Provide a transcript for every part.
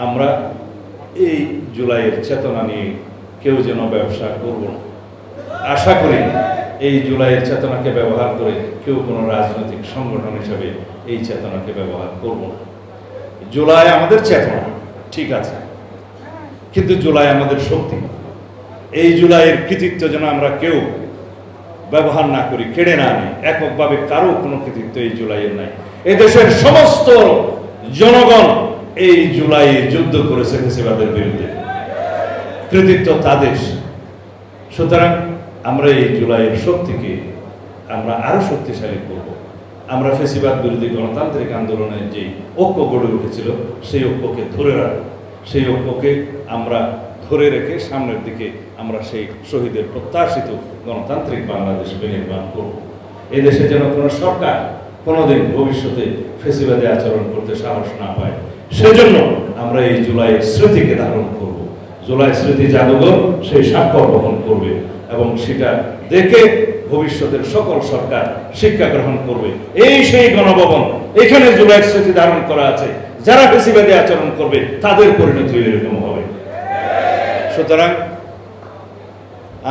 আমরা এই জুলাইয়ের চেতনা নিয়ে কেউ যেন ব্যবসা করব না। আশা করি এই জুলাইয়ের চেতনাকে ব্যবহার করে কেউ কোনো রাজনৈতিক সংগঠন হিসেবে এই চেতনাকে ব্যবহার করব না। জুলাই আমাদের চেতনা, ঠিক আছে, কিন্তু জুলাই আমাদের শক্তি। এই জুলাইয়ের কৃতিত্ব যেন আমরা কেউ ব্যবহার না করি, কেড়ে না নিই। এককভাবে কারো কোনো কৃতিত্ব এই জুলাইয়ের নাই। এদেশের সমস্ত জনগণ এই জুলাইয়ে যুদ্ধ করেছে ফ্যাসিবাদের বিরুদ্ধে, কৃতিত্ব তাদের। সুতরাং আমরা এই জুলাইয়ের শক্তিকে আমরা আরো শক্তিশালী করব। আমরা ফ্যাসিবাদ বিরোধী গণতান্ত্রিক আন্দোলনের যে ঐক্য গড়ে উঠেছিল সেই ঐক্যকে ধরে রাখব। সেই ঐক্যকে আমরা ধরে রেখে সামনের দিকে আমরা সেই শহীদের প্রত্যাশিত গণতান্ত্রিক বাংলাদেশ বিনির্মাণ করব। এদেশে যেন কোনো সরকার কোনোদিন ভবিষ্যতে ফ্যাসিবাদে আচরণ করতে সাহস না পায়, সেজন্য আমরা এই জুলাইয়ের স্মৃতিকে ধারণ করব। জুলাই স্মৃতি জাদুঘর সেই স্বাক্ষর বহন করবে এবং সেটা দেখে ভবিষ্যতের সকল সরকার শিক্ষা গ্রহণ করবে। এই সেই গণভবন, এখানে জুলাইয়ের স্মৃতি ধারণ করা আছে। যারা ফ্যাসিবাদী আচরণ করবে তাদের পরিণতি এরকম হবে। সুতরাং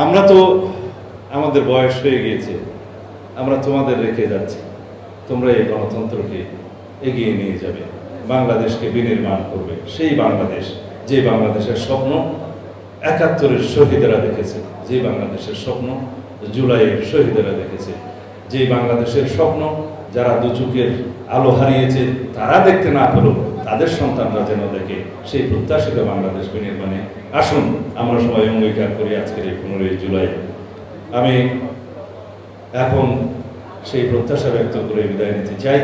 আমরা তো আমাদের বয়স হয়ে গিয়েছে, আমরা তোমাদের রেখে যাচ্ছি। তোমরা এই গণতন্ত্রকে এগিয়ে নিয়ে যাবে, বাংলাদেশকে বিনির্মাণ করবে। সেই বাংলাদেশ, যে বাংলাদেশের স্বপ্ন ৭১-এর শহীদেরা দেখেছে, যে বাংলাদেশের স্বপ্ন জুলাইয়ের শহীদেরা দেখেছে, যে বাংলাদেশের স্বপ্ন যারা দুচোখের আলো হারিয়েছে তারা দেখতে না পেলেও তাদের সন্তানরা যেন দেখে, সেই প্রত্যাশিত বাংলাদেশ বিনির্মাণে আসুন আমরা সবাই অঙ্গীকার করি আজকের এই 15 জুলাই। আমি এখন সেই প্রত্যাশা ব্যক্ত করে বিদায় নিতে চাই।